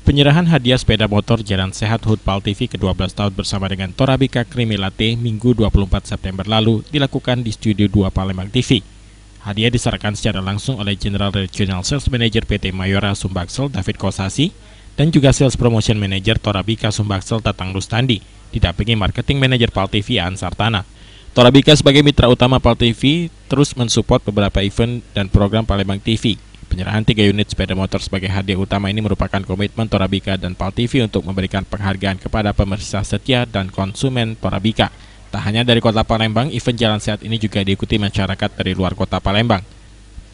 Penyerahan hadiah sepeda motor Jalan Sehat HUT PAL TV ke-12 tahun bersama dengan Torabika Creamy Latte Minggu 24 September lalu dilakukan di Studio 2 Palembang TV. Hadiah diserahkan secara langsung oleh General Regional Sales Manager PT Mayora Sumbaksel David Kosasi dan juga Sales Promotion Manager Torabika Sumbaksel Tatang Rustandi, didampingi Marketing Manager PAL TV Aan Sartana. Torabika sebagai mitra utama PAL TV terus mensupport beberapa event dan program Palembang TV. Penyerahan 3 unit sepeda motor sebagai hadiah utama ini merupakan komitmen Torabika dan PAL TV untuk memberikan penghargaan kepada pemirsa setia dan konsumen Torabika. Tak hanya dari kota Palembang, event Jalan Sehat ini juga diikuti masyarakat dari luar kota Palembang.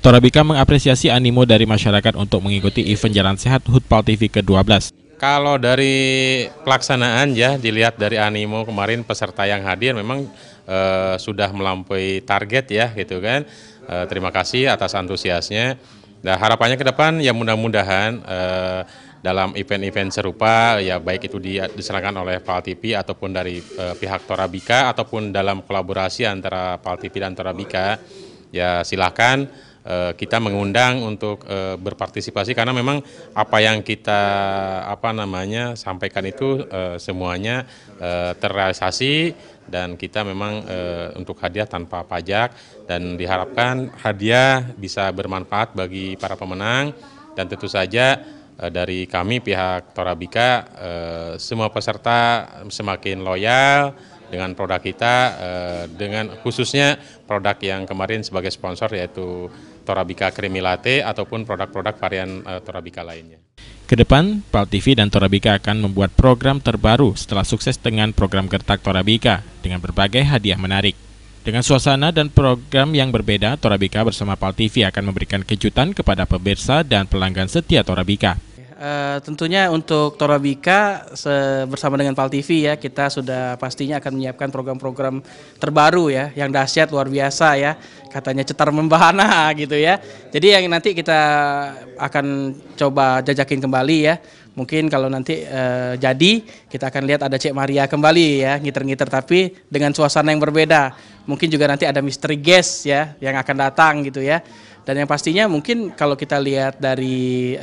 Torabika mengapresiasi animo dari masyarakat untuk mengikuti event Jalan Sehat HUT PAL TV ke-12. Kalau dari pelaksanaan ya, dilihat dari animo kemarin peserta yang hadir memang sudah melampaui target ya gitu kan. Terima kasih atas antusiasnya. Nah, harapannya ke depan ya mudah-mudahan dalam event-event serupa ya baik itu diserahkan oleh PAL TV ataupun dari pihak Torabika ataupun dalam kolaborasi antara PAL TV dan Torabika ya silakan kita mengundang untuk berpartisipasi karena memang apa yang kita sampaikan itu semuanya terrealisasi dan kita memang untuk hadiah tanpa pajak dan diharapkan hadiah bisa bermanfaat bagi para pemenang dan tentu saja dari kami pihak Torabika semua peserta semakin loyal dengan produk kita, dengan khususnya produk yang kemarin sebagai sponsor yaitu Torabika Creamy Latte ataupun produk-produk varian Torabika lainnya. Kedepan, PAL TV dan Torabika akan membuat program terbaru setelah sukses dengan program Gertak Torabika dengan berbagai hadiah menarik. Dengan suasana dan program yang berbeda, Torabika bersama PAL TV akan memberikan kejutan kepada pemirsa dan pelanggan setia Torabika. Tentunya untuk Torabika bersama dengan PAL TV ya, kita sudah pastinya akan menyiapkan program-program terbaru ya, yang dahsyat luar biasa ya, katanya cetar membahana gitu ya. Jadi yang nanti kita akan coba jajakin kembali ya. Mungkin kalau nanti jadi kita akan lihat ada Cek Maria kembali ya, ngiter-ngiter tapi dengan suasana yang berbeda. Mungkin juga nanti ada mystery guest ya yang akan datang gitu ya. Dan yang pastinya mungkin kalau kita lihat dari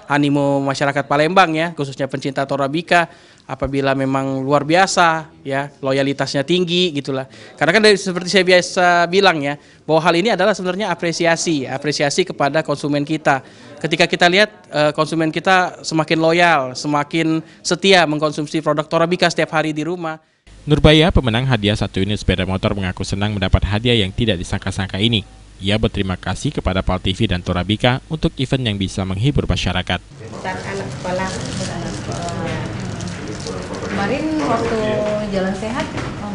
animo masyarakat Palembang ya, khususnya pencinta Torabika, apabila memang luar biasa ya, loyalitasnya tinggi gitulah. Karena kan seperti saya biasa bilang ya, bahwa hal ini adalah sebenarnya apresiasi kepada konsumen kita. Ketika kita lihat konsumen kita semakin loyal, semakin setia mengkonsumsi produk Torabika setiap hari di rumah. Nurbaya, pemenang hadiah 1 unit sepeda motor, mengaku senang mendapat hadiah yang tidak disangka-sangka ini. Ia berterima kasih kepada PAL TV dan Torabika untuk event yang bisa menghibur masyarakat. Anak sekolah. Kemarin waktu Jalan Sehat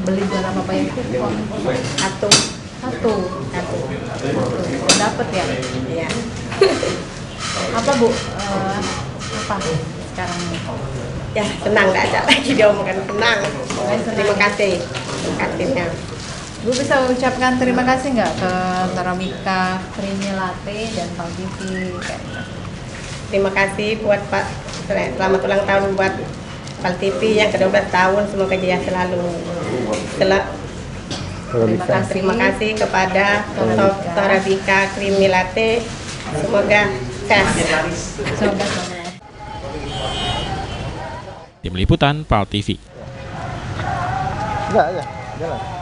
beli jualan apa ya itu? Satu. Dapat ya? Iya. Apa Bu? Apa sekarang? Ya senang, nggak ada lagi diomongkan, senang. Terima kasih. Bu bisa ucapkan terima kasih nggak ke Torabika Creamy Latte dan PAL TV kayak gitu? Terima kasih buat Pak, selamat ulang tahun buat PAL TV yang ke-12 tahun, semoga jaya selalu. Terima kasih kepada Torabika Creamy Latte, semoga sehat. Tim Liputan PAL TV. Ya, jalan.